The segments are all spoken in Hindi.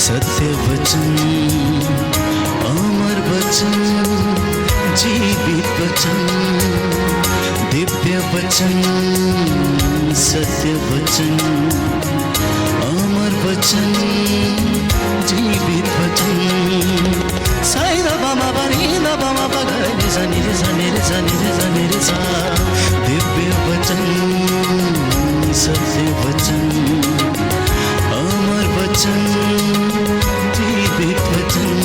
सत्य वचन, अमर वचन, जीवित वचन, दिव्य वचन, सत्य वचन, अमर वचन, जीवित वचन। साई दा बामा बनी दा बामा बगरे रे सा नी रे सा नी रे सा नी रे सा नी रे सा। दिव्य वचन, सत्य वचन, अमर वचन, जीवित वचन,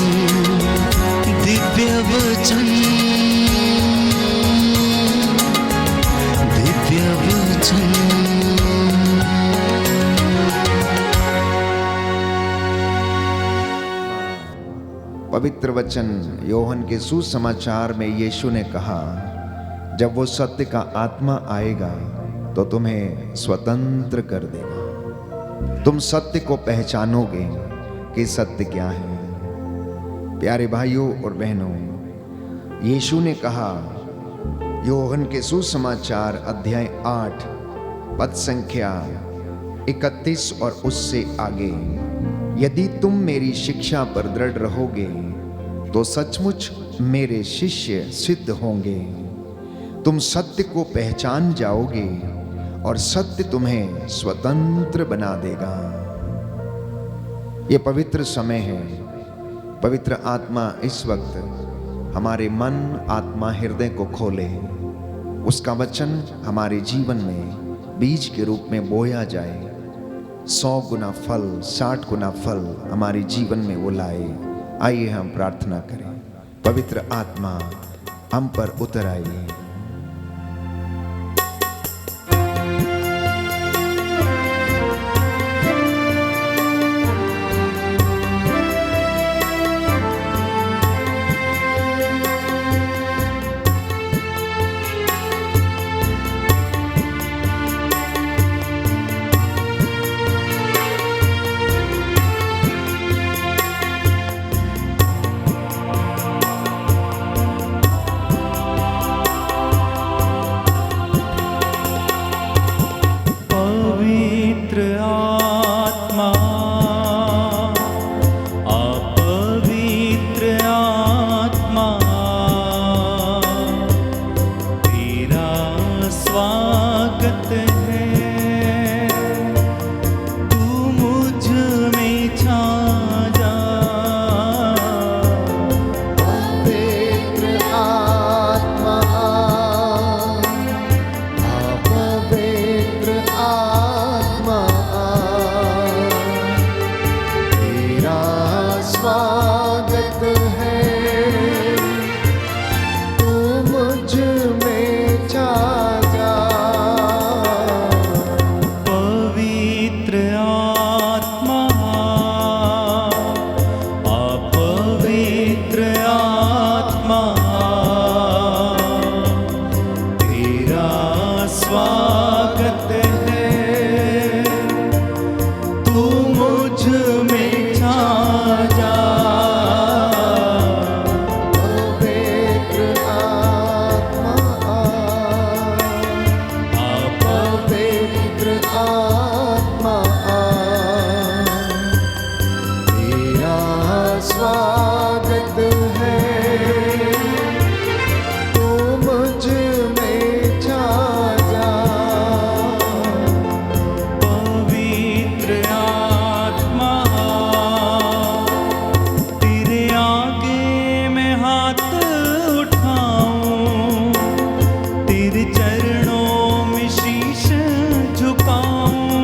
दिव्य वचन, दिव्य वचन। पवित्र वचन योहन के सुसमाचार में यीशु ने कहा, जब वो सत्य का आत्मा आएगा तो तुम्हें स्वतंत्र कर देगा। तुम सत्य को पहचानोगे कि सत्य क्या है। प्यारे भाइयों और बहनों, यीशु ने कहा योहन के सुसमाचार अध्याय 8 पद संख्या 31 और उससे आगे, यदि तुम मेरी शिक्षा पर दृढ़ रहोगे तो सचमुच मेरे शिष्य सिद्ध होंगे। तुम सत्य को पहचान जाओगे और सत्य तुम्हें स्वतंत्र बना देगा। ये पवित्र समय है। पवित्र आत्मा इस वक्त हमारे मन, आत्मा, हृदय को खोले। उसका वचन हमारे जीवन में बीज के रूप में बोया जाए। 100 गुना फल, 60 गुना फल हमारे जीवन में वो लाए। आइए हम प्रार्थना करें। पवित्र आत्मा हम पर उतर आइए। चरणों में शीश झुकाऊं।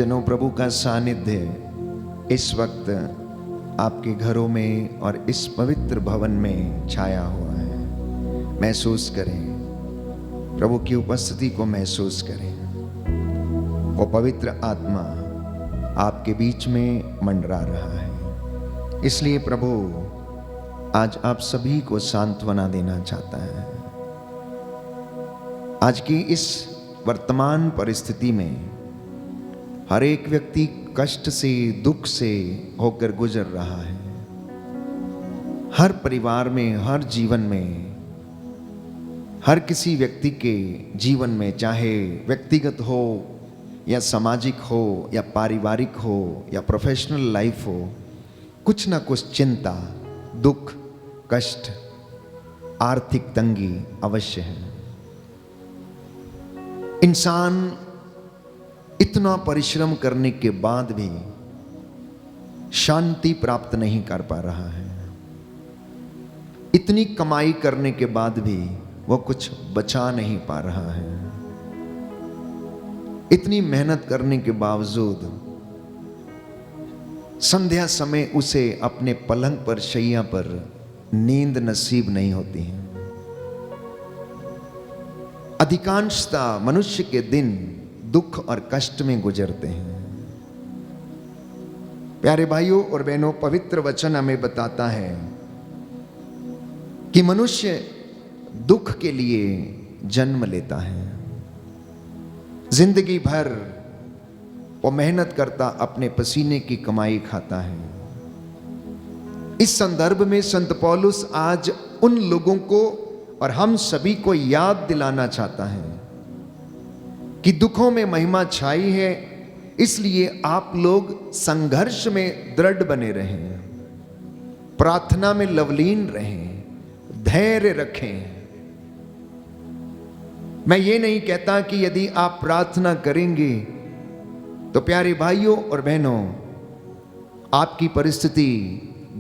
प्रियजनों, प्रभु का सानिध्य इस वक्त आपके घरों में और इस पवित्र भवन में छाया हुआ है। महसूस करें, प्रभु की उपस्थिति को महसूस करें। वो पवित्र आत्मा आपके बीच में मंडरा रहा है। इसलिए प्रभु आज आप सभी को सांत्वना देना चाहता है। आज की इस वर्तमान परिस्थिति में हर एक व्यक्ति कष्ट से, दुख से होकर गुजर रहा है। हर परिवार में, हर जीवन में, हर किसी व्यक्ति के जीवन में, चाहे व्यक्तिगत हो या सामाजिक हो या पारिवारिक हो या प्रोफेशनल लाइफ हो, कुछ ना कुछ चिंता, दुख, कष्ट, आर्थिक तंगी अवश्य है। इंसान इतना परिश्रम करने के बाद भी शांति प्राप्त नहीं कर पा रहा है। इतनी कमाई करने के बाद भी वो कुछ बचा नहीं पा रहा है। इतनी मेहनत करने के बावजूद संध्या समय उसे अपने पलंग पर, शैया पर नींद नसीब नहीं होती है। अधिकांशतः मनुष्य के दिन दुख और कष्ट में गुजरते हैं। प्यारे भाइयों और बहनों, पवित्र वचन हमें बताता है कि मनुष्य दुख के लिए जन्म लेता है। जिंदगी भर वो मेहनत करता, अपने पसीने की कमाई खाता है। इस संदर्भ में संत पौलुस आज उन लोगों को और हम सभी को याद दिलाना चाहता है कि दुखों में महिमा छाई है, इसलिए आप लोग संघर्ष में दृढ़ बने रहें, प्रार्थना में लवलीन रहें, धैर्य रखें। मैं ये नहीं कहता कि यदि आप प्रार्थना करेंगे तो प्यारे भाइयों और बहनों आपकी परिस्थिति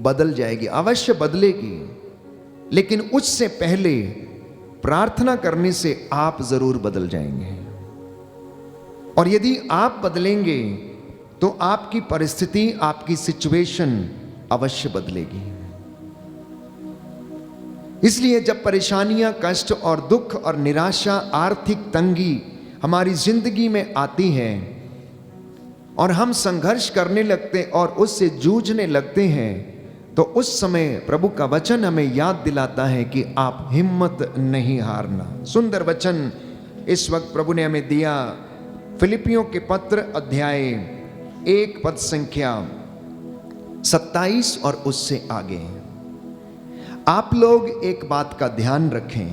बदल जाएगी। अवश्य बदलेगी, लेकिन उससे पहले प्रार्थना करने से आप जरूर बदल जाएंगे। और यदि आप बदलेंगे तो आपकी परिस्थिति, आपकी सिचुएशन अवश्य बदलेगी। इसलिए जब परेशानियां, कष्ट और दुख और निराशा, आर्थिक तंगी हमारी जिंदगी में आती है और हम संघर्ष करने लगते और उससे जूझने लगते हैं, तो उस समय प्रभु का वचन हमें याद दिलाता है कि आप हिम्मत नहीं हारना। सुंदर वचन इस वक्त प्रभु ने हमें दिया। फिलिपियों के पत्र अध्याय 1 पद संख्या 27 और उससे आगे। आप लोग एक बात का ध्यान रखें,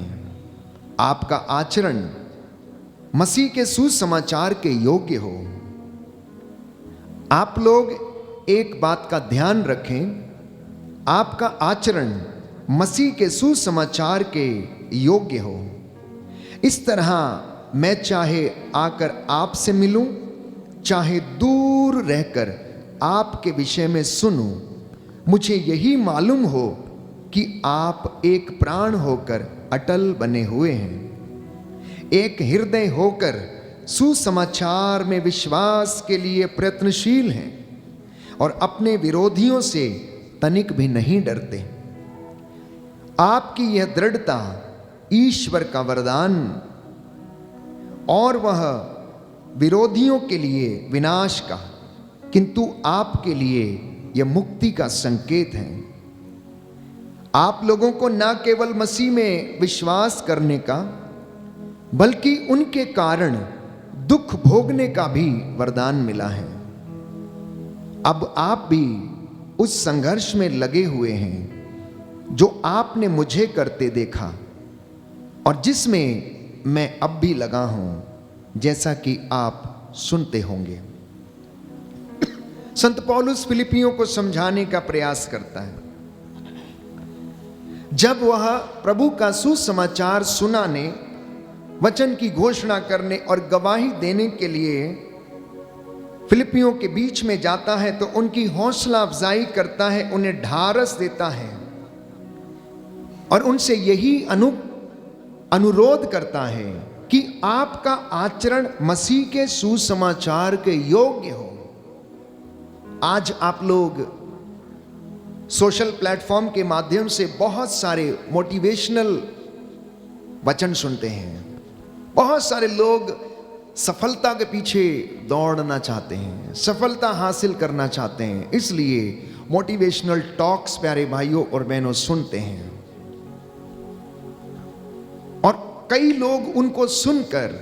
आपका आचरण मसीह के सुसमाचार के योग्य हो। आप लोग एक बात का ध्यान रखें, आपका आचरण मसीह के सुसमाचार के योग्य हो। इस तरह मैं चाहे आकर आपसे मिलूं, चाहे दूर रहकर आपके विषय में सुनूं, मुझे यही मालूम हो कि आप एक प्राण होकर अटल बने हुए हैं, एक हृदय होकर सुसमाचार में विश्वास के लिए प्रयत्नशील हैं और अपने विरोधियों से तनिक भी नहीं डरते। आपकी यह दृढ़ता ईश्वर का वरदान और वह विरोधियों के लिए विनाश का, किंतु आपके लिए यह मुक्ति का संकेत है। आप लोगों को न केवल मसीह में विश्वास करने का, बल्कि उनके कारण दुख भोगने का भी वरदान मिला है। अब आप भी उस संघर्ष में लगे हुए हैं जो आपने मुझे करते देखा और जिसमें मैं अब भी लगा हूं, जैसा कि आप सुनते होंगे। संत पौलुस फिलिपियों को समझाने का प्रयास करता है। जब वह प्रभु का सुसमाचार सुनाने, वचन की घोषणा करने और गवाही देने के लिए फिलिपियों के बीच में जाता है, तो उनकी हौसला अफजाई करता है, उन्हें ढारस देता है और उनसे यही अनुरोध करता है कि आपका आचरण मसीह के सुसमाचार के योग्य हो। आज आप लोग सोशल प्लेटफॉर्म के माध्यम से बहुत सारे मोटिवेशनल वचन सुनते हैं। बहुत सारे लोग सफलता के पीछे दौड़ना चाहते हैं, सफलता हासिल करना चाहते हैं, इसलिए मोटिवेशनल टॉक्स प्यारे भाइयों और बहनों सुनते हैं। और कई लोग उनको सुनकर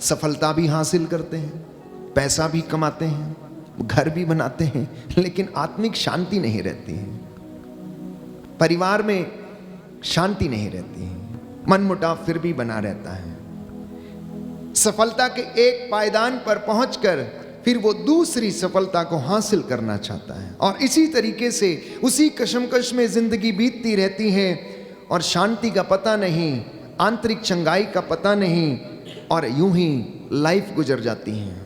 सफलता भी हासिल करते हैं, पैसा भी कमाते हैं, घर भी बनाते हैं, लेकिन आत्मिक शांति नहीं रहती है, परिवार में शांति नहीं रहती है, मनमुटाव फिर भी बना रहता है। सफलता के एक पायदान पर पहुंचकर फिर वो दूसरी सफलता को हासिल करना चाहता है, और इसी तरीके से उसी कशमकश में जिंदगी बीतती रहती है और शांति का पता नहीं, आंतरिक चंगाई का पता नहीं, और यूं ही लाइफ गुजर जाती है।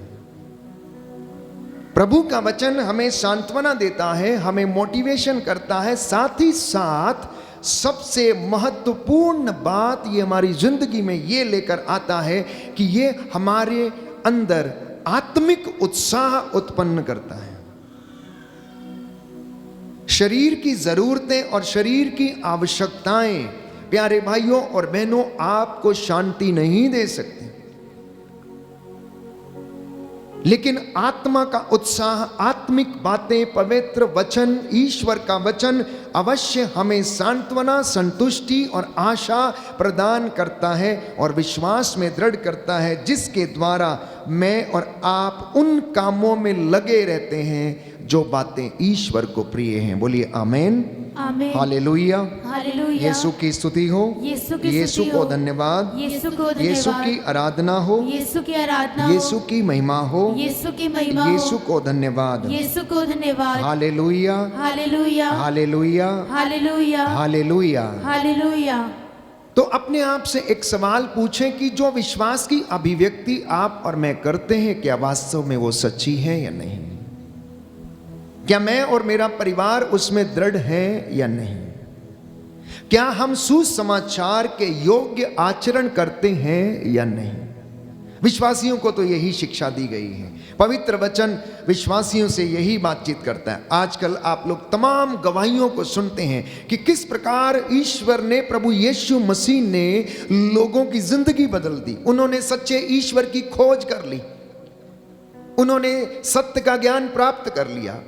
प्रभु का वचन हमें सांत्वना देता है, हमें मोटिवेशन करता है, साथ ही साथ सबसे महत्वपूर्ण बात ये हमारी जिंदगी में ये लेकर आता है कि ये हमारे अंदर आत्मिक उत्साह उत्पन्न करता है। शरीर की जरूरतें और शरीर की आवश्यकताएं प्यारे भाइयों और बहनों आपको शांति नहीं दे सकती, लेकिन आत्मा का उत्साह, आत्मिक बातें, पवित्र वचन, ईश्वर का वचन अवश्य हमें सांत्वना, संतुष्टि और आशा प्रदान करता है और विश्वास में दृढ़ करता है, जिसके द्वारा मैं और आप उन कामों में लगे रहते हैं जो बातें ईश्वर को प्रिय हैं। बोलिए आमेन, आमेन, हालेलुया, हालेलुया। यीशु की स्तुति हो, यीशु को धन्यवाद, यीशु की आराधना हो, यीशु की आराधना, यीशु की महिमा हो, यीशु की महिमा, यीशु को धन्यवाद, यीशु को धन्यवाद, hallelujah, hallelujah, hallelujah, hallelujah, hallelujah. Hallelujah. तो अपने आप से एक सवाल पूछें कि जो विश्वास की अभिव्यक्ति आप और मैं करते हैं, क्या वास्तव में वो सच्ची है या नहीं? क्या मैं और मेरा परिवार उसमें दृढ़ है या नहीं? क्या हम सुसमाचार के योग्य आचरण करते हैं या नहीं? विश्वासियों को तो यही शिक्षा दी गई है, पवित्र वचन विश्वासियों से यही बातचीत करता है। आजकल आप लोग तमाम गवाहियों को सुनते हैं कि किस प्रकार ईश्वर ने, प्रभु यीशु मसीह ने लोगों की जिंदगी बदल दी। उन्होंने सच्चे ईश्वर की खोज कर ली, उन्होंने सत्य का ज्ञान प्राप्त कर लिया,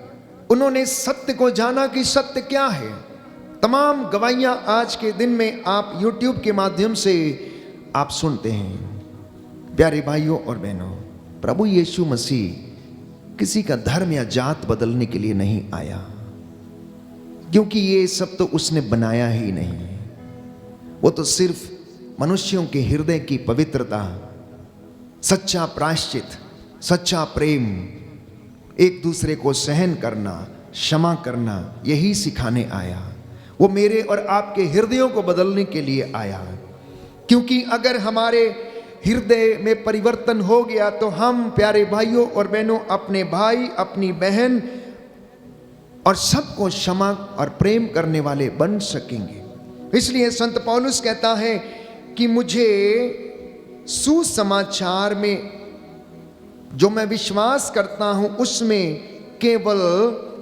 उन्होंने सत्य को जाना कि सत्य क्या है। तमाम गवाहियां आज के दिन में आप YouTube के माध्यम से आप सुनते हैं। प्यारे भाइयों और बहनों, प्रभु यीशु मसीह किसी का धर्म या जात बदलने के लिए नहीं आया, क्योंकि ये सब तो उसने बनाया ही नहीं। वो तो सिर्फ मनुष्यों के हृदय की पवित्रता, सच्चा प्रायश्चित, सच्चा प्रेम, एक दूसरे को सहन करना, क्षमा करना, यही सिखाने आया। वो मेरे और आपके हृदयों को बदलने के लिए आया, क्योंकि अगर हमारे हृदय में परिवर्तन हो गया तो हम प्यारे भाइयों और बहनों अपने भाई, अपनी बहन और सबको क्षमा और प्रेम करने वाले बन सकेंगे। इसलिए संत पौलुस कहता है कि मुझे सुसमाचार में जो मैं विश्वास करता हूं उसमें केवल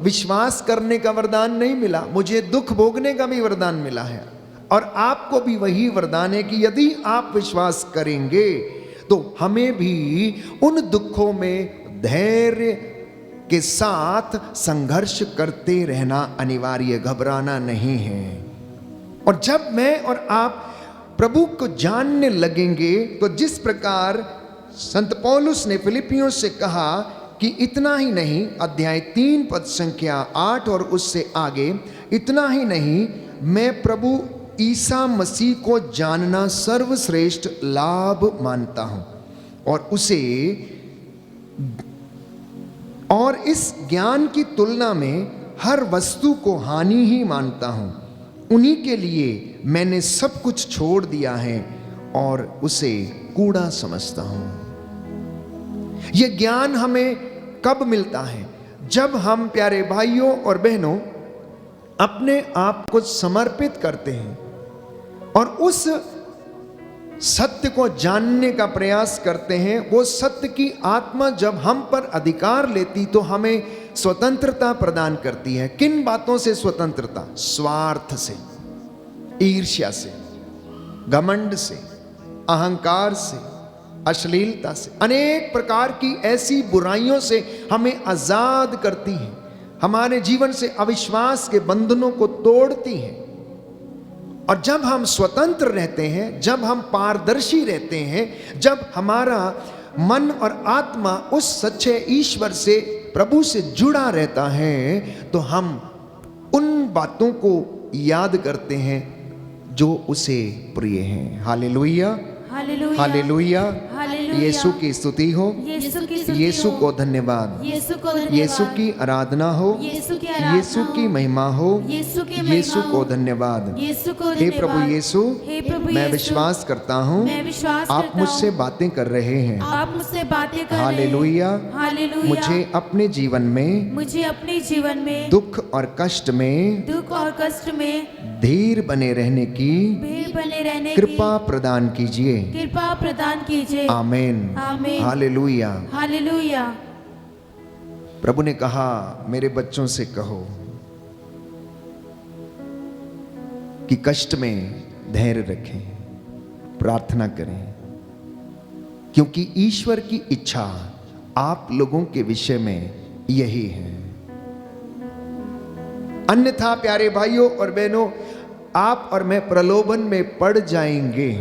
विश्वास करने का वरदान नहीं मिला, मुझे दुख भोगने का भी वरदान मिला है। और आपको भी वही वरदान है कि यदि आप विश्वास करेंगे तो हमें भी उन दुखों में धैर्य के साथ संघर्ष करते रहना अनिवार्य, घबराना नहीं है। और जब मैं और आप प्रभु को जानने लगेंगे तो जिस प्रकार संत पौलुस ने फिलिपियों से कहा कि इतना ही नहीं, अध्याय 3 पद संख्या 8 और उससे आगे, इतना ही नहीं, मैं प्रभु ईसा मसीह को जानना सर्वश्रेष्ठ लाभ मानता हूं और इस ज्ञान की तुलना में हर वस्तु को हानि ही मानता हूं। उन्हीं के लिए मैंने सब कुछ छोड़ दिया है और उसे कूड़ा समझता हूं। यह ज्ञान हमें कब मिलता है? जब हम प्यारे भाइयों और बहनों अपने आप को समर्पित करते हैं और उस सत्य को जानने का प्रयास करते हैं, वो सत्य की आत्मा जब हम पर अधिकार लेती तो हमें स्वतंत्रता प्रदान करती है। किन बातों से स्वतंत्रता? स्वार्थ से, ईर्ष्या से, घमंड से, अहंकार से, अश्लीलता से, अनेक प्रकार की ऐसी बुराइयों से हमें आजाद करती है, हमारे जीवन से अविश्वास के बंधनों को तोड़ती है। और जब हम स्वतंत्र रहते हैं, जब हम पारदर्शी रहते हैं, जब हमारा मन और आत्मा उस सच्चे ईश्वर से, प्रभु से जुड़ा रहता है, तो हम उन बातों को याद करते हैं जो उसे प्रिय हैं। Hallelujah, hallelujah, hallelujah. हालेलुया। यीशु की स्तुति हो, यीशु की स्तुति यीशु हो, को धन्यवाद, यीशु को धन्यवाद, यीशु की आराधना हो, यीशु की आराधना यीशु की हो, महिमा हो, यीशु की महिमा यीशु को हो, धन्यवाद। यीशु को हे धन्यवाद। प्रभु यीशु, हे प्रभु मैं यीशु, विश्वास करता हूँ मैं विश्वास आप करता मुझसे हूँ, बातें कर रहे हैं। आप मुझसे बातें कर रहे हैं। हालेलुया। हालेलुया। मुझे अपने जीवन में, मुझे अपने जीवन में दुख और कष्ट में दुख और कष्ट में धीर बने रहने की भीड़ बने रहने की कृपा प्रदान कीजिए। कृपा प्रदान कीजिए। आमीन, आमीन। हालेलुया। हालेलुया। प्रभु ने कहा, मेरे बच्चों से कहो कि कष्ट में धैर्य रखें, प्रार्थना करें, क्योंकि ईश्वर की इच्छा आप लोगों के विषय में यही है। अन्यथा प्यारे भाइयों और बहनों, आप और मैं प्रलोभन में पड़ जाएंगे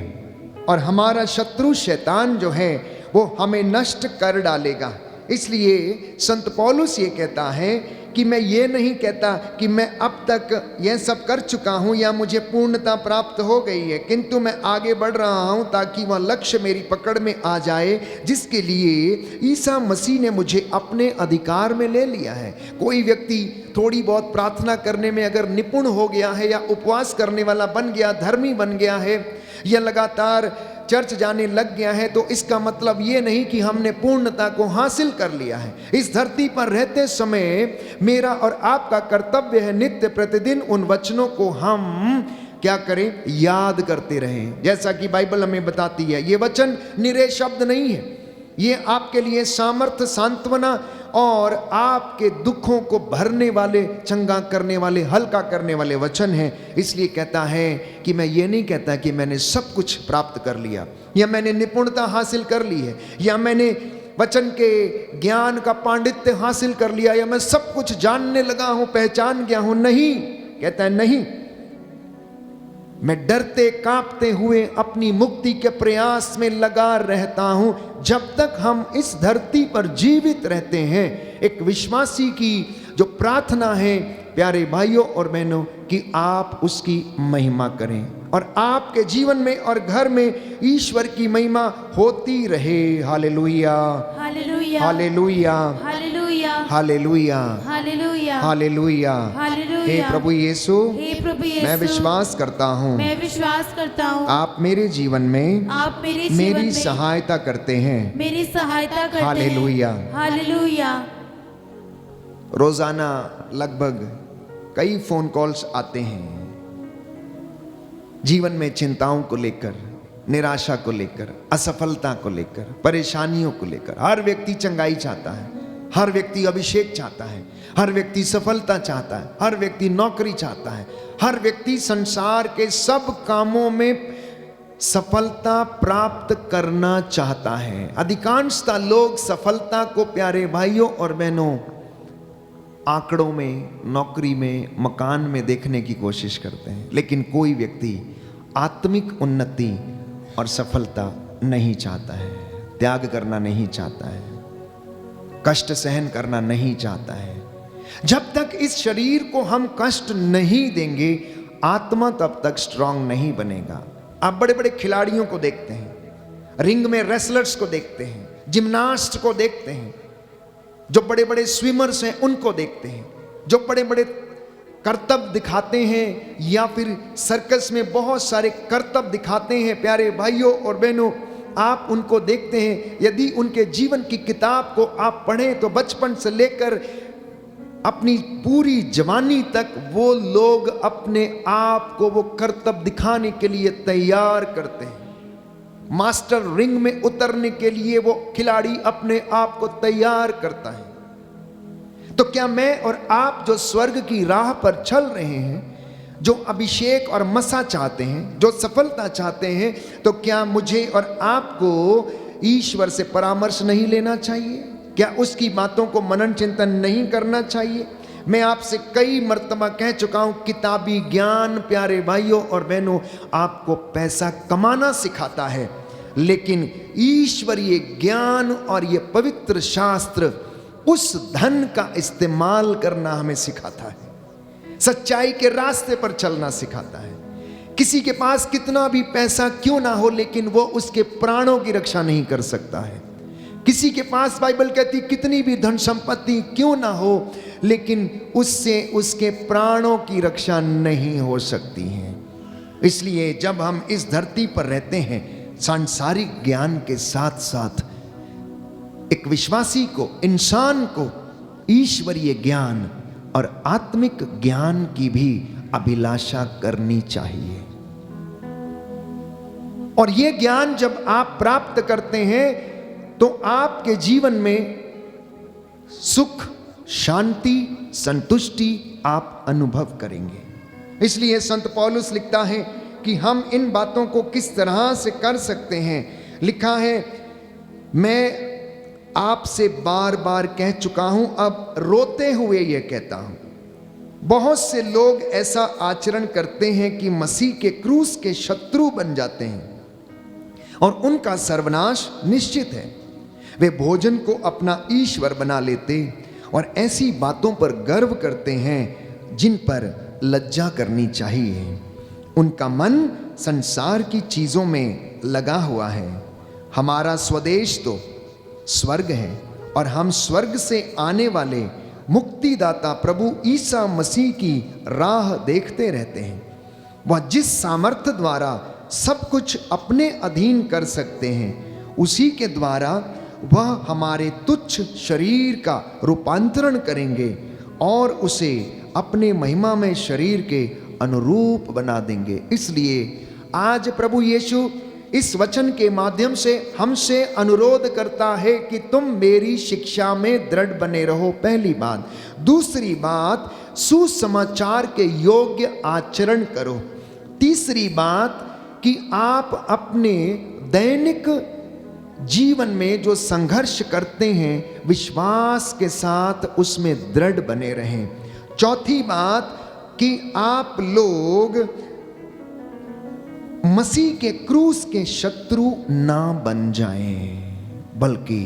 और हमारा शत्रु शैतान जो है वो हमें नष्ट कर डालेगा। इसलिए संत पौलुस ये कहता है कि मैं ये नहीं कहता कि मैं अब तक यह सब कर चुका हूं या मुझे पूर्णता प्राप्त हो गई है, किंतु मैं आगे बढ़ रहा हूं ताकि वह लक्ष्य मेरी पकड़ में आ जाए जिसके लिए ईसा मसीह ने मुझे अपने अधिकार में ले लिया है। कोई व्यक्ति थोड़ी बहुत प्रार्थना करने में अगर निपुण हो गया है या उपवास करने वाला बन गया, धर्मी बन गया है या लगातार चर्च जाने लग गया है, तो इसका मतलब ये नहीं कि हमने पूर्णता को हासिल कर लिया है। इस धरती पर रहते समय मेरा और आपका कर्तव्य है नित्य प्रतिदिन उन वचनों को हम क्या करें? याद करते रहें। जैसा कि बाइबल हमें बताती है, ये वचन निरे शब्द नहीं है, ये आपके लिए सामर्थ्य, सांत्वना और आपके दुखों को भरने वाले, चंगा करने वाले, हल्का करने वाले वचन हैं। इसलिए कहता है कि मैं ये नहीं कहता कि मैंने सब कुछ प्राप्त कर लिया या मैंने निपुणता हासिल कर ली है या मैंने वचन के ज्ञान का पांडित्य हासिल कर लिया या मैं सब कुछ जानने लगा हूं, पहचान गया हूं। नहीं, कहता है नहीं, मैं डरते कांपते हुए अपनी मुक्ति के प्रयास में लगा रहता हूं। जब तक हम इस धरती पर जीवित रहते हैं, एक विश्वासी की जो प्रार्थना है प्यारे भाइयों और बहनों कि आप उसकी महिमा करें और आपके जीवन में और घर में ईश्वर की महिमा होती रहे। Hallelujah, hallelujah, hallelujah, hallelujah, hallelujah, hallelujah, hallelujah. Hallelujah. हे प्रभु यीशु, हे प्रभु यीशु, मैं विश्वास करता हूँ मैं विश्वास करता हूँ आप मेरे जीवन में आप मेरे जीवन मेरी में सहायता करते हैं। मेरी सहायता करते हैं। हालेलुया। हालेलुया। रोजाना लगभग कई फोन कॉल्स आते हैं जीवन में चिंताओं को लेकर, निराशा को लेकर, असफलता को लेकर, परेशानियों को लेकर। हर व्यक्ति चंगाई चाहता है, हर व्यक्ति अभिषेक चाहता है, हर व्यक्ति सफलता चाहता है, हर व्यक्ति नौकरी चाहता है, हर व्यक्ति संसार के सब कामों में सफलता प्राप्त करना चाहता है। अधिकांशतः लोग सफलता को प्यारे भाइयों और बहनों आंकड़ों में, नौकरी में, मकान में देखने की कोशिश करते हैं, लेकिन कोई व्यक्ति आत्मिक उन्नति और सफलता नहीं चाहता है, त्याग करना नहीं चाहता है, कष्ट सहन करना नहीं चाहता है। जब तक इस शरीर को हम कष्ट नहीं देंगे, आत्मा तब तक स्ट्रांग नहीं बनेगा। आप बड़े बड़े खिलाड़ियों को देखते हैं, रिंग में रेसलर्स को देखते हैं, जिम्नास्ट को देखते हैं, जो बड़े बड़े स्विमर्स हैं उनको देखते हैं, जो बड़े बड़े करतब दिखाते हैं या फिर सर्कस में बहुत सारे करतब दिखाते हैं। प्यारे भाइयों और बहनों, आप उनको देखते हैं। यदि उनके जीवन की किताब को आप पढ़ें तो बचपन से लेकर अपनी पूरी जवानी तक वो लोग अपने आप को वो करतब दिखाने के लिए तैयार करते हैं। मास्टर रिंग में उतरने के लिए वो खिलाड़ी अपने आप को तैयार करता है। तो क्या मैं और आप जो स्वर्ग की राह पर चल रहे हैं, जो अभिषेक और मसा चाहते हैं, जो सफलता चाहते हैं, तो क्या मुझे और आपको ईश्वर से परामर्श नहीं लेना चाहिए? क्या उसकी बातों को मनन चिंतन नहीं करना चाहिए? मैं आपसे कई मर्तबा कह चुका हूं, किताबी ज्ञान प्यारे भाइयों और बहनों आपको पैसा कमाना सिखाता है, लेकिन ईश्वरीय ज्ञान और ये पवित्र शास्त्र उस धन का इस्तेमाल करना हमें सिखाता है, सच्चाई के रास्ते पर चलना सिखाता है। किसी के पास कितना भी पैसा क्यों ना हो, लेकिन वो उसके प्राणों की रक्षा नहीं कर सकता है। किसी के पास बाइबल कहती कितनी भी धन संपत्ति क्यों ना हो, लेकिन उससे उसके प्राणों की रक्षा नहीं हो सकती है। इसलिए जब हम इस धरती पर रहते हैं, सांसारिक ज्ञान के साथ साथ एक विश्वासी को, इंसान को ईश्वरीय ज्ञान और आत्मिक ज्ञान की भी अभिलाषा करनी चाहिए। और यह ज्ञान जब आप प्राप्त करते हैं तो आपके जीवन में सुख, शांति, संतुष्टि आप अनुभव करेंगे। इसलिए संत पौलुस लिखता है कि हम इन बातों को किस तरह से कर सकते हैं। लिखा है, मैं आपसे बार बार कह चुका हूं, अब रोते हुए यह कहता हूं, बहुत से लोग ऐसा आचरण करते हैं कि मसीह के क्रूस के शत्रु बन जाते हैं और उनका सर्वनाश निश्चित है। वे भोजन को अपना ईश्वर बना लेते और ऐसी बातों पर गर्व करते हैं जिन पर लज्जा करनी चाहिए। उनका मन संसार की चीजों में लगा हुआ है। हमारा स्वदेश तो स्वर्ग है और हम स्वर्ग से आने वाले मुक्तिदाता प्रभु ईसा मसीह की राह देखते रहते हैं। वह जिस सामर्थ्य द्वारा सब कुछ अपने अधीन कर सकते हैं, उसी के द्वारा वह हमारे तुच्छ शरीर का रूपांतरण करेंगे और उसे अपने महिमामय शरीर के अनुरूप बना देंगे। इसलिए आज प्रभु यीशु इस वचन के माध्यम से हमसे अनुरोध करता है कि तुम मेरी शिक्षा में दृढ़ बने रहो, पहली बात। दूसरी बात, सुसमाचार के योग्य आचरण करो। तीसरी बात कि आप अपने दैनिक जीवन में जो संघर्ष करते हैं, विश्वास के साथ उसमें दृढ़ बने रहें। चौथी बात कि आप लोग मसीह के क्रूस के शत्रु ना बन जाएं, बल्कि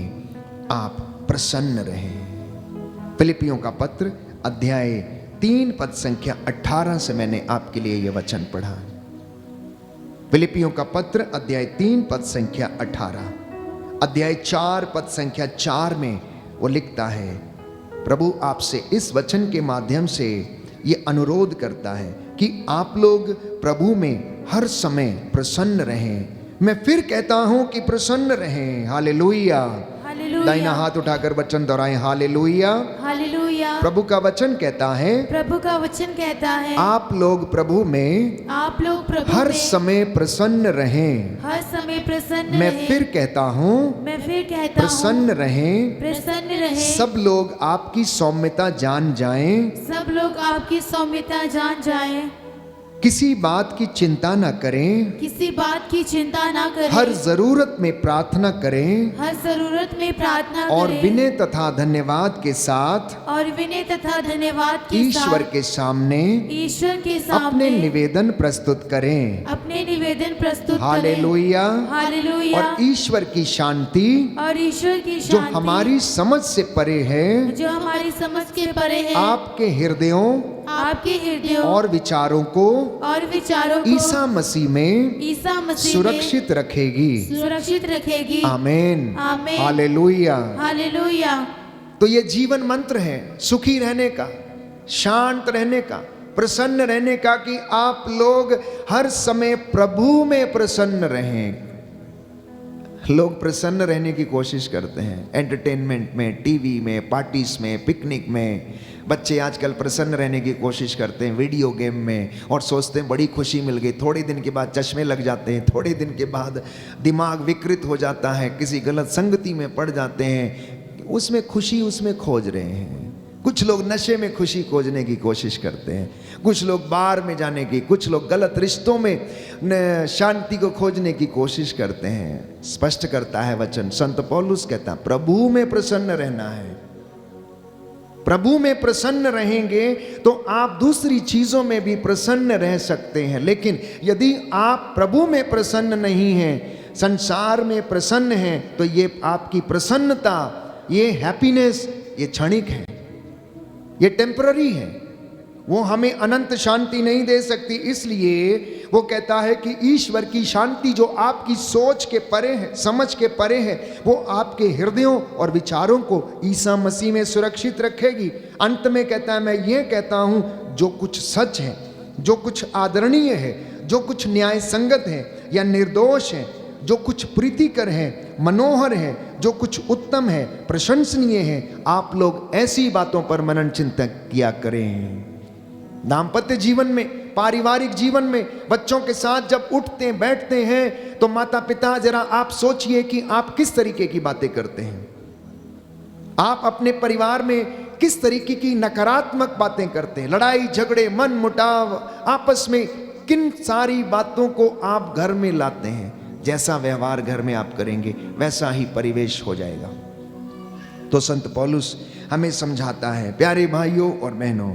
आप प्रसन्न रहें। फिलिपियों का पत्र अध्याय 3 पद संख्या 18 से मैंने आपके लिए यह वचन पढ़ा। फिलिपियों का पत्र अध्याय 3 पद संख्या 18, अध्याय 4 पद संख्या 4 में वो लिखता है, प्रभु आपसे इस वचन के माध्यम से ये अनुरोध करता है कि आप लोग प्रभु में हर समय प्रसन्न रहें। मैं फिर कहता हूं कि प्रसन्न रहें। हालेलुया। हालेलुया। दाहिना हाथ उठाकर वचन दोहराएं, हालेलुया। हालेलुया। प्रभु का वचन कहता है, प्रभु का वचन कहता है, आप लोग प्रभु में आप लोग प्रभु हर में समय प्रसन्न रहें। हर समय प्रसन्न मैं रहें। फिर कहता हूं, मैं फिर कहता हूँ, प्रसन्न रहें। प्रसन्न रहे। सब लोग आपकी सौम्यता जान जाएं, सब लोग आपकी सौम्यता जान जाएं। किसी बात की चिंता न करें, किसी बात की चिंता ना करें। हर जरूरत में प्रार्थना करें हर जरूरत में प्रार्थना और करें। विनय तथा धन्यवाद के साथ और विनय तथा धन्यवाद के ईश्वर साथ के सामने ईश्वर के अपने सामने निवेदन प्रस्तुत करें। अपने निवेदन प्रस्तुत करें। हालेलुया। हालेलुया। और ईश्वर की शांति और ईश्वर की जो शांति हमारी समझ से परे है, जो हमारी समझ के परे है, आपके हृदयों आपके हृदयों और विचारों को और विचारों को ईसा मसीह में ईसा मसीह सुरक्षित रखेगी। में सुरक्षित रखेगी। आमीन। आमीन। हालेलुया। हालेलुया। तो ये जीवन मंत्र है सुखी रहने का, शांत रहने का, प्रसन्न रहने का, कि आप लोग हर समय प्रभु में प्रसन्न रहें। लोग प्रसन्न रहने की कोशिश करते हैं, एंटरटेनमेंट में, टीवी में, पार्टीज में, पिकनिक में। बच्चे आजकल प्रसन्न रहने की कोशिश करते हैं वीडियो गेम में, और सोचते हैं बड़ी खुशी मिल गई। थोड़े दिन के बाद चश्मे लग जाते हैं, थोड़े दिन के बाद दिमाग विकृत हो जाता है, किसी गलत संगति में पड़ जाते हैं, उसमें खुशी उसमें खोज रहे हैं। कुछ लोग नशे में खुशी खोजने की कोशिश करते हैं, कुछ लोग बार में जाने की, कुछ लोग गलत रिश्तों में शांति को खोजने की कोशिश करते हैं। स्पष्ट करता है वचन, संत पौलुस कहता है प्रभु में प्रसन्न रहना है। प्रभु में प्रसन्न रहेंगे तो आप दूसरी चीजों में भी प्रसन्न रह सकते हैं। लेकिन यदि आप प्रभु में प्रसन्न नहीं हैं, संसार में प्रसन्न हैं, तो ये आपकी प्रसन्नता, ये हैप्पीनेस, ये क्षणिक है, ये टेम्पररी है, वो हमें अनंत शांति नहीं दे सकती। इसलिए वो कहता है कि ईश्वर की शांति जो आपकी सोच के परे है, समझ के परे है, वो आपके हृदयों और विचारों को ईसा मसीह में सुरक्षित रखेगी। अंत में कहता है, मैं ये कहता हूं, जो कुछ सच है, जो कुछ आदरणीय है, जो कुछ न्याय संगत है या निर्दोष है, जो कुछ प्रीतिकर है, मनोहर है, जो कुछ उत्तम है, प्रशंसनीय है, आप लोग ऐसी बातों पर मनन चिंतन किया करें। दाम्पत्य जीवन में, पारिवारिक जीवन में, बच्चों के साथ जब उठते बैठते हैं, तो माता पिता जरा आप सोचिए कि आप किस तरीके की बातें करते हैं। आप अपने परिवार में किस तरीके की नकारात्मक बातें करते हैं, लड़ाई झगड़े, मन मुटाव, आपस में किन सारी बातों को आप घर में लाते हैं। जैसा व्यवहार घर में आप करेंगे, वैसा ही परिवेश हो जाएगा। तो संत पौलुस हमें समझाता है, प्यारे भाइयों और बहनों,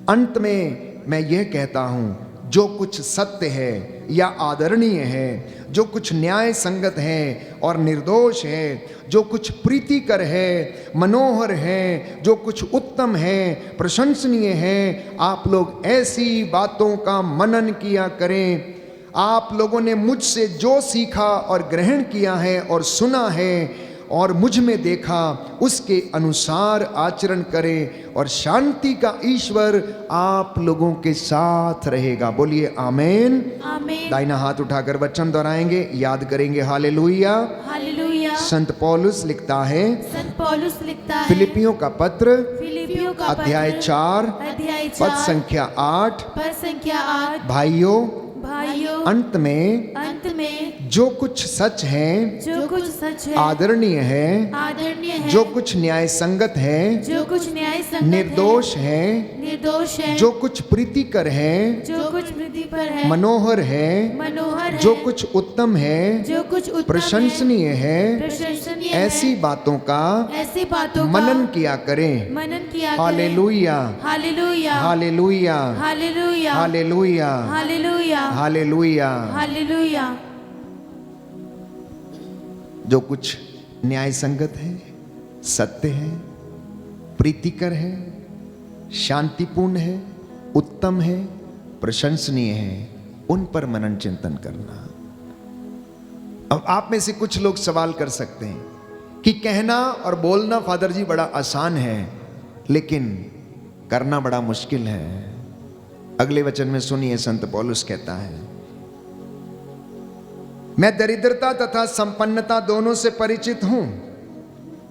अंत में मैं यह कहता हूं, जो कुछ सत्य है या आदरणीय है, जो कुछ न्याय संगत है और निर्दोष है, जो कुछ प्रीतिकर है, मनोहर है, जो कुछ उत्तम है, प्रशंसनीय है, आप लोग ऐसी बातों का मनन किया करें। आप लोगों ने मुझसे जो सीखा और ग्रहण किया है और सुना है और मुझ में देखा, उसके अनुसार आचरण करें, और शांति का ईश्वर आप लोगों के साथ रहेगा। बोलिए आमेन। आमेन। दाहिना हाथ उठाकर वचन दोहराएंगे, याद करेंगे हालेलुया। हालेलुया। संत पौलुस लिखता है, संत पौलुस लिखता है, फिलिपियों का पत्र, फिलिपियों का अध्याय पत्र, 4, अध्याय पद 4, संख्या 8। पद संख्या 8। भाइयों, भाइयों, अंत में जो कुछ सच है, जो कुछ सच है, आदरणीय है, आदरणीय है, जो कुछ न्याय संगत है, जो कुछ न्याय संगत निर्दोष है, निर्दोष है, जो कुछ प्रीतिकर है, जो कुछ प्रीतिपर है, मनोहर है, मनोहर है, जो कुछ उत्तम है, जो कुछ उत्तम प्रशंसनीय है, प्रशंसनीय ऐसी बातों का ऐसी बातों का मनन किया करें। मनन किया करें। Hallelujah, hallelujah, hallelujah, hallelujah, hallelujah, hallelujah, hallelujah. Hallelujah. जो कुछ न्याय संगत है, सत्य है, प्रीतिकर है, शांतिपूर्ण है, उत्तम है, प्रशंसनीय है, उन पर मनन चिंतन करना। अब आप में से कुछ लोग सवाल कर सकते हैं कि कहना और बोलना फादर जी बड़ा आसान है, लेकिन करना बड़ा मुश्किल है। अगले वचन में सुनिए, संत पौलुस कहता है, मैं दरिद्रता तथा संपन्नता दोनों से परिचित हूं।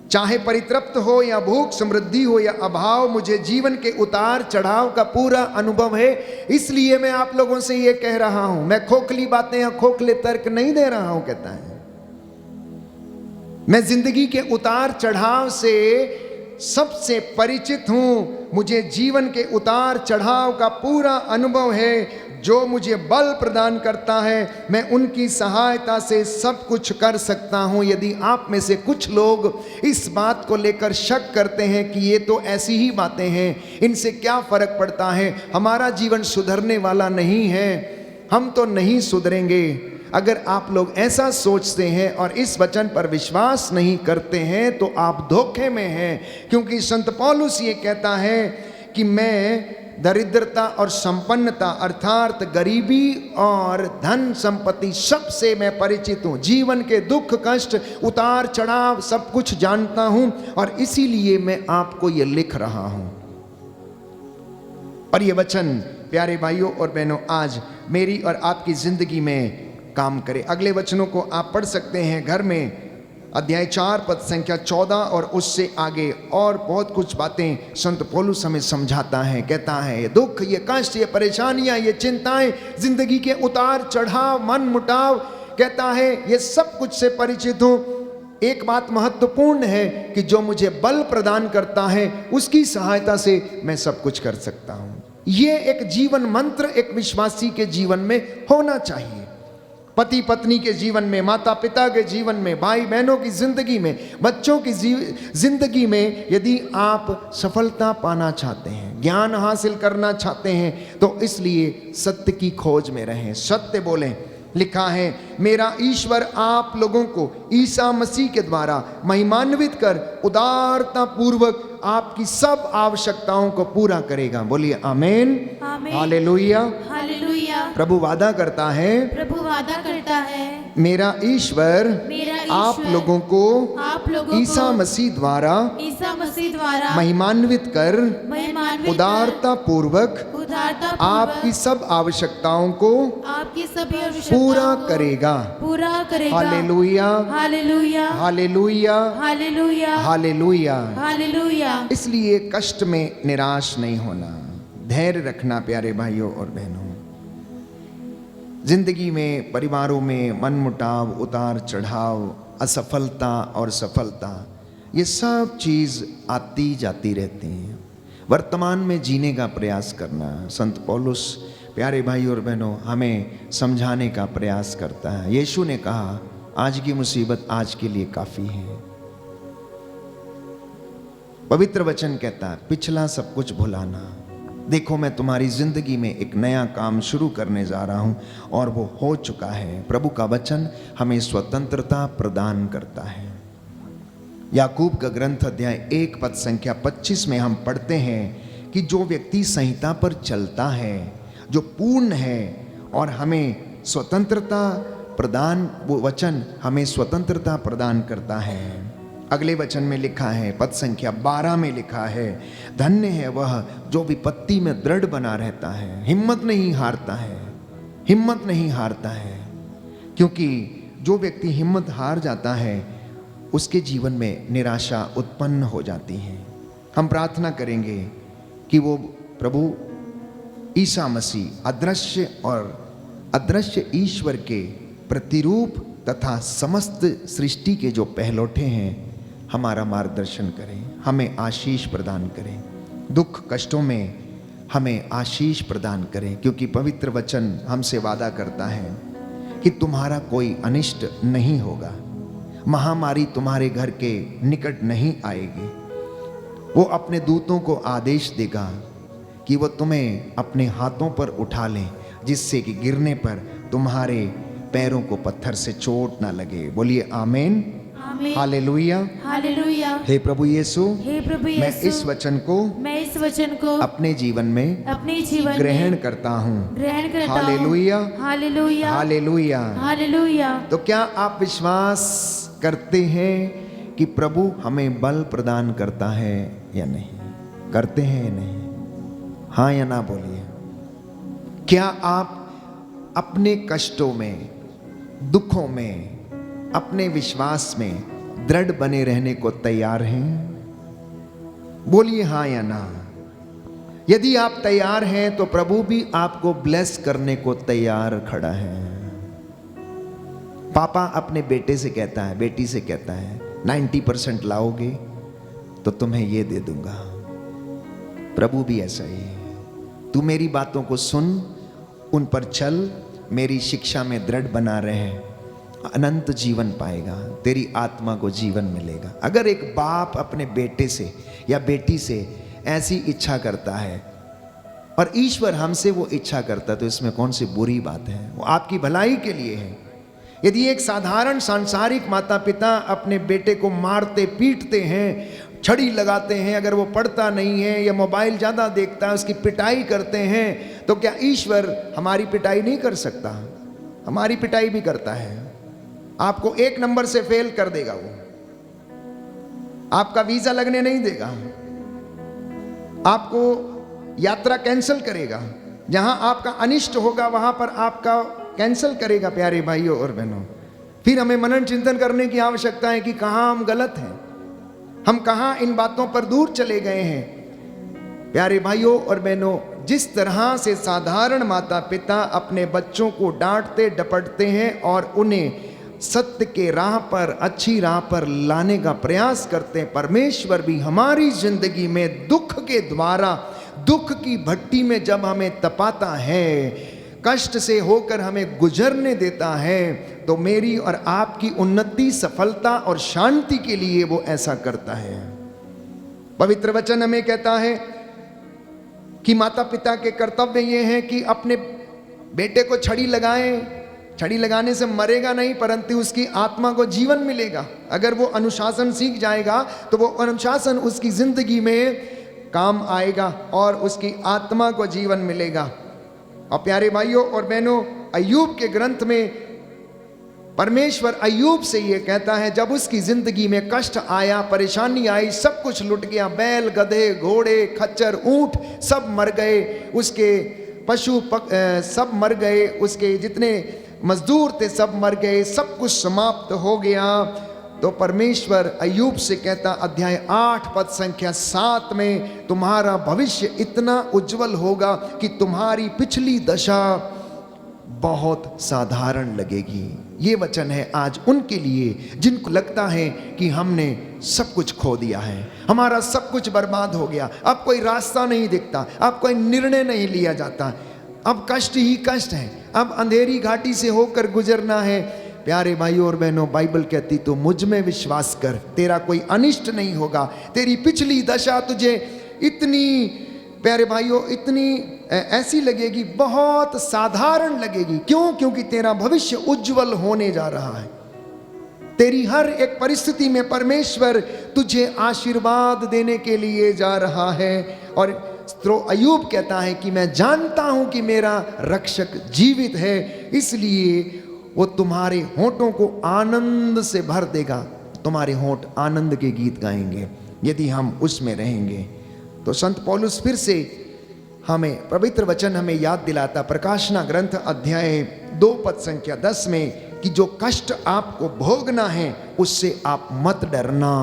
चाहे परितृप्त हो या भूख, समृद्धि हो या अभाव, मुझे जीवन के उतार चढ़ाव का पूरा अनुभव है। इसलिए मैं आप लोगों से यह कह रहा हूं, मैं खोखली बातें या खोखले तर्क नहीं दे रहा हूं। कहता है, मैं जिंदगी के उतार चढ़ाव से सबसे परिचित हूं। मुझे जीवन के उतार चढ़ाव का पूरा अनुभव है। जो मुझे बल प्रदान करता है, मैं उनकी सहायता से सब कुछ कर सकता हूं। यदि आप में से कुछ लोग इस बात को लेकर शक करते हैं कि ये तो ऐसी ही बातें हैं, इनसे क्या फर्क पड़ता है, हमारा जीवन सुधरने वाला नहीं है, हम तो नहीं सुधरेंगे, अगर आप लोग ऐसा सोचते हैं और इस वचन पर विश्वास नहीं करते हैं, तो आप धोखे में हैं। क्योंकि संत पौलुस ये कहता है कि मैं दरिद्रता और संपन्नता अर्थात गरीबी और धन संपत्ति सबसे मैं परिचित हूँ। जीवन के दुख कष्ट उतार चढ़ाव सब कुछ जानता हूँ, और इसीलिए मैं आपको ये लिख रहा हूँ। और ये वचन प्यारे भाइयों और बहनों आज मेरी और आपकी जिंदगी में काम करे। अगले वचनों को आप पढ़ सकते हैं घर में, अध्याय 4 पद संख्या 14 और उससे आगे और बहुत कुछ बातें संत पौलुस हमें समझाता है। कहता है ये दुख, ये कष्ट, ये परेशानियां, ये चिंताएं, जिंदगी के उतार चढ़ाव, मन मुटाव, कहता है ये सब कुछ से परिचित हूं। एक बात महत्वपूर्ण है कि जो मुझे बल प्रदान करता है उसकी सहायता से मैं सब कुछ कर सकता हूं। ये एक जीवन मंत्र एक विश्वासी के जीवन में होना चाहिए। पति पत्नी के जीवन में, माता पिता के जीवन में, भाई बहनों की जिंदगी में, बच्चों की जिंदगी में यदि आप सफलता पाना चाहते हैं, ज्ञान हासिल करना चाहते हैं, तो इसलिए सत्य की खोज में रहें, सत्य बोलें। लिखा है मेरा ईश्वर आप लोगों को ईसा मसीह के द्वारा महिमान्वित कर उदारता पूर्वक आपकी सब आवश्यकताओं को पूरा करेगा। बोलिए आमीन, आमीन। Hallelujah, hallelujah. प्रभु वादा करता है, प्रभु वादा करता है, मेरा ईश्वर आप लोगों को ईसा मसीह द्वारा महिमान्वित कर उदारता पूर्वक आपकी सब आवश्यकताओं को पूरा करेगा। Hallelujah, hallelujah, hallelujah, hallelujah, hallelujah. Hallelujah. इसलिए कष्ट में निराश नहीं होना, धैर्य रखना प्यारे भाइयों और बहनों। जिंदगी में, परिवारों में मनमुटाव, उतार चढ़ाव, असफलता और सफलता, ये सब चीज आती जाती रहती हैं। वर्तमान में जीने का प्रयास करना, संत पौलुस प्यारे भाई और बहनों हमें समझाने का प्रयास करता है। यीशु ने कहा आज की मुसीबत आज के लिए काफी है। पवित्र वचन कहता है पिछला सब कुछ भुलाना, देखो मैं तुम्हारी जिंदगी में एक नया काम शुरू करने जा रहा हूं और वो हो चुका है। प्रभु का वचन हमें स्वतंत्रता प्रदान करता है। याकूब का ग्रंथ अध्याय 1 पद संख्या 25 में हम पढ़ते हैं कि जो व्यक्ति संहिता पर चलता है, जो पूर्ण है और हमें स्वतंत्रता प्रदान, वो वचन हमें स्वतंत्रता प्रदान करता है। अगले वचन में लिखा है, पद संख्या 12 में लिखा है, धन्य है वह जो विपत्ति में दृढ़ बना रहता है, हिम्मत नहीं हारता है, हिम्मत नहीं हारता है। क्योंकि जो व्यक्ति हिम्मत हार जाता है उसके जीवन में निराशा उत्पन्न हो जाती है। हम प्रार्थना करेंगे कि वो प्रभु ईसा मसीह अदृश्य और अदृश्य ईश्वर के प्रतिरूप तथा समस्त सृष्टि के जो पहलौठे हैं हमारा मार्गदर्शन करें, हमें आशीष प्रदान करें, दुख कष्टों में हमें आशीष प्रदान करें। क्योंकि पवित्र वचन हमसे वादा करता है कि तुम्हारा कोई अनिष्ट नहीं होगा, महामारी तुम्हारे घर के निकट नहीं आएगी। वो अपने दूतों को आदेश देगा कि वो तुम्हें अपने हाथों पर उठा लें, जिससे कि गिरने पर तुम्हारे पैरों को पत्थर से चोट ना लगे। बोलिए आमीन, हालेलुया, हालेलुया। हे प्रभु यीशु, हे प्रभु यीशु, मैं इस वचन को अपने जीवन में ग्रहण करता हूँ। ग्रहण करता हूँ। Hallelujah, hallelujah, hallelujah, hallelujah. तो क्या आप विश्वास करते हैं कि प्रभु हमें बल प्रदान करता है या नहीं? करते हैं या नहीं? हाँ या ना बोलिए। क्या आप अपने कष्टों में, दुखों में, अपने विश्वास में दृढ़ बने रहने को तैयार हैं? बोलिए हाँ या ना। यदि आप तैयार हैं तो प्रभु भी आपको ब्लेस करने को तैयार खड़ा है। पापा अपने बेटे से कहता है, बेटी से कहता है 90% लाओगे तो तुम्हें ये दे दूंगा। प्रभु भी ऐसा ही है। तू मेरी बातों को सुन, उन पर चल, मेरी शिक्षा में दृढ़ बना रहे, अनंत जीवन पाएगा, तेरी आत्मा को जीवन मिलेगा। अगर एक बाप अपने बेटे से या बेटी से ऐसी इच्छा करता है और ईश्वर हमसे वो इच्छा करता है तो इसमें कौन सी बुरी बात है? वो आपकी भलाई के लिए है। यदि एक साधारण सांसारिक माता पिता अपने बेटे को मारते पीटते हैं, छड़ी लगाते हैं, अगर वो पढ़ता नहीं है या मोबाइल ज़्यादा देखता है उसकी पिटाई करते हैं, तो क्या ईश्वर हमारी पिटाई नहीं कर सकता? हमारी पिटाई भी करता है। आपको 1 नंबर से फेल कर देगा, वो आपका वीजा लगने नहीं देगा, आपको यात्रा कैंसिल करेगा, जहां आपका अनिष्ट होगा वहां पर आपका कैंसिल करेगा प्यारे भाइयों और बहनों। फिर हमें मनन चिंतन करने की आवश्यकता है कि कहाँ हम गलत हैं, हम कहाँ इन बातों पर दूर चले गए हैं। प्यारे भाइयों और बहनों, जिस तरह से साधारण माता पिता अपने बच्चों को डांटते डपटते हैं और उन्हें सत्य के राह पर, अच्छी राह पर लाने का प्रयास करते हैं, परमेश्वर भी हमारी जिंदगी में दुख के द्वारा, दुख की भट्टी में जब हमें तपाता है, कष्ट से होकर हमें गुजरने देता है, तो मेरी और आपकी उन्नति, सफलता और शांति के लिए वो ऐसा करता है। पवित्र वचन हमें कहता है कि माता पिता के कर्तव्य ये हैं कि अपने बेटे को छड़ी लगाएं। छड़ी लगाने से मरेगा नहीं, परंतु उसकी आत्मा को जीवन मिलेगा। अगर वो अनुशासन सीख जाएगा तो वो अनुशासन उसकी जिंदगी में काम आएगा और उसकी आत्मा को जीवन मिलेगा। और प्यारे भाइयों और बहनों, अय्यूब के ग्रंथ में परमेश्वर अय्यूब से ये कहता है, जब उसकी जिंदगी में कष्ट आया, परेशानी आई, सब कुछ लुट गया, बैल, गधे, घोड़े, खच्चर, ऊंट सब मर गए, उसके पशु सब मर गए, उसके जितने मजदूर थे सब मर गए, सब कुछ समाप्त हो गया, तो परमेश्वर अय्यूब से कहता, अध्याय 8 पद संख्या 7 में, तुम्हारा भविष्य इतना उज्जवल होगा कि तुम्हारी पिछली दशा बहुत साधारण लगेगी। ये वचन है आज उनके लिए जिनको लगता है कि हमने सब कुछ खो दिया है, हमारा सब कुछ बर्बाद हो गया, अब कोई रास्ता नहीं दिखता, अब कोई निर्णय नहीं लिया जाता, अब कष्ट ही कष्ट है, अब अंधेरी घाटी से होकर गुजरना है। प्यारे भाइयों और बहनों, बाइबल कहती तो मुझ में विश्वास कर, तेरा कोई अनिष्ट नहीं होगा। तेरी पिछली दशा तुझे इतनी, प्यारे भाइयों, इतनी ऐसी लगेगी, बहुत साधारण लगेगी। क्यों? क्योंकि तेरा भविष्य उज्जवल होने जा रहा है। तेरी हर एक परिस्थिति में परमेश्वर तुझे आशीर्वाद देने के लिए जा रहा है। और अय्यूब कहता है कि मैं जानता हूं कि मेरा रक्षक जीवित है, इसलिए वो तुम्हारे होठों को आनंद से भर देगा। तुम्हारे होठ आनंद के गीत गाएंगे यदि हम उसमें रहेंगे। तो संत पौलुस फिर से हमें पवित्र वचन हमें याद दिलाता, प्रकाशना ग्रंथ अध्याय 2 पद संख्या 10 में, कि जो कष्ट आपको भोगना है उससे आप मत डरना,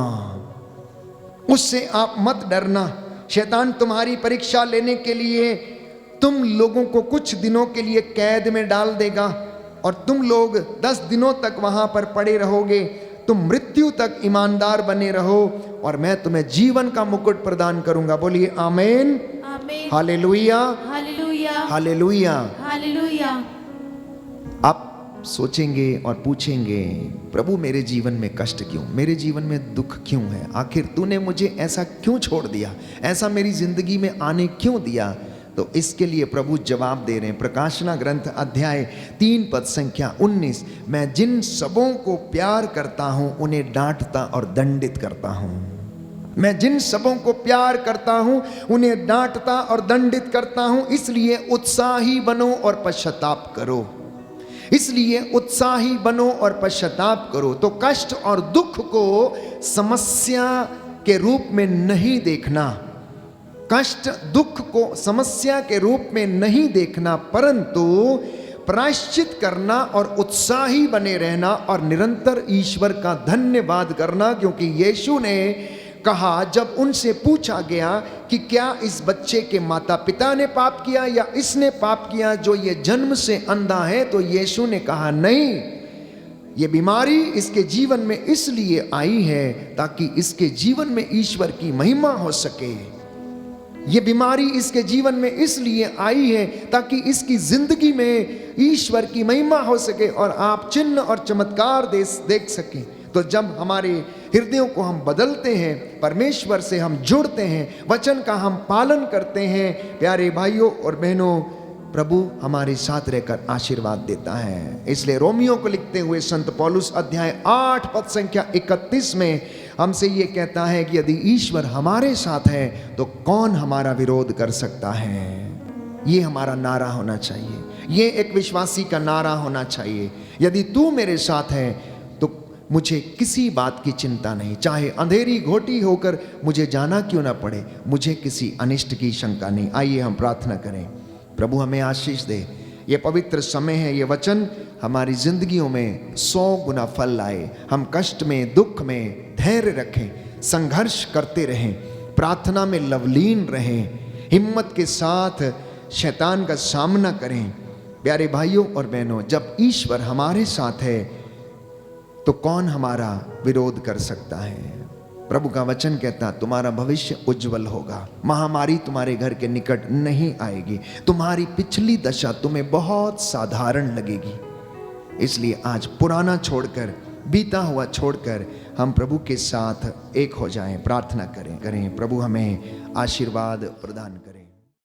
उससे आप मत डरना। शैतान तुम्हारी परीक्षा लेने के लिए तुम लोगों को कुछ दिनों के लिए कैद में डाल देगा और तुम लोग 10 दिनों तक वहां पर पड़े रहोगे। तुम मृत्यु तक ईमानदार बने रहो और मैं तुम्हें जीवन का मुकुट प्रदान करूंगा। बोलिए आमीन, आमीन, हालेलुया, हालेलुया, हालेलुया। हालेलुया। आप सोचेंगे और पूछेंगे, प्रभु मेरे जीवन में कष्ट क्यों, मेरे जीवन में दुख क्यों है, आखिर तूने मुझे ऐसा क्यों छोड़ दिया, ऐसा मेरी जिंदगी में आने क्यों दिया? तो इसके लिए प्रभु जवाब दे रहे हैं। प्रकाशना ग्रंथ अध्याय 3 पद संख्या 19, मैं जिन सबों को प्यार करता हूं उन्हें डांटता और दंडित करता हूं। मैं जिन सबों को प्यार करता हूं उन्हें डांटता और दंडित करता हूं, इसलिए उत्साही बनो और पश्चाताप करो। इसलिए उत्साही बनो और पश्चाताप करो। तो कष्ट और दुख को समस्या के रूप में नहीं देखना, कष्ट दुख को समस्या के रूप में नहीं देखना, परंतु प्रायश्चित करना और उत्साही बने रहना और निरंतर ईश्वर का धन्यवाद करना। क्योंकि यीशु ने कहा, जब उनसे पूछा गया कि क्या इस बच्चे के माता पिता ने पाप किया या इसने पाप किया जो ये जन्म से अंधा है, तो यीशु ने कहा नहीं, ये बीमारी इसके जीवन में इसलिए आई है ताकि इसके जीवन में ईश्वर की महिमा हो सके। ये बीमारी इसके जीवन में इसलिए आई है ताकि इसकी जिंदगी में ईश्वर की महिमा हो सके और आप चिन्ह और चमत्कार देख सकें। तो जब हमारे हृदयों को हम बदलते हैं, परमेश्वर से हम जुड़ते हैं, वचन का हम पालन करते हैं, प्यारे भाइयों और बहनों, प्रभु हमारे साथ रहकर आशीर्वाद देता है। इसलिए रोमियो को लिखते हुए संत पौलुस अध्याय 8 पद संख्या 31 में हमसे ये कहता है कि यदि ईश्वर हमारे साथ है तो कौन हमारा विरोध कर सकता है। ये हमारा नारा होना चाहिए, ये एक विश्वासी का नारा होना चाहिए। यदि तू मेरे साथ है तो मुझे किसी बात की चिंता नहीं, चाहे अंधेरी घोटी होकर मुझे जाना क्यों ना पड़े, मुझे किसी अनिष्ट की शंका नहीं। आइए हम प्रार्थना करें, प्रभु हमें आशीष दे। ये पवित्र समय है, ये वचन हमारी जिंदगियों में 100 गुना फल लाए। हम कष्ट में, दुख में धैर्य रखें, संघर्ष करते रहें, प्रार्थना में लवलीन रहें, हिम्मत के साथ शैतान का सामना करें। प्यारे भाइयों और बहनों, जब ईश्वर हमारे साथ है तो कौन हमारा विरोध कर सकता है। प्रभु का वचन कहता, तुम्हारा भविष्य उज्जवल होगा, महामारी तुम्हारे घर के निकट नहीं आएगी, तुम्हारी पिछली दशा तुम्हें बहुत साधारण लगेगी। इसलिए आज पुराना छोड़कर, बीता हुआ छोड़कर हम प्रभु के साथ एक हो जाएं, प्रार्थना करें। प्रभु हमें आशीर्वाद प्रदान करें।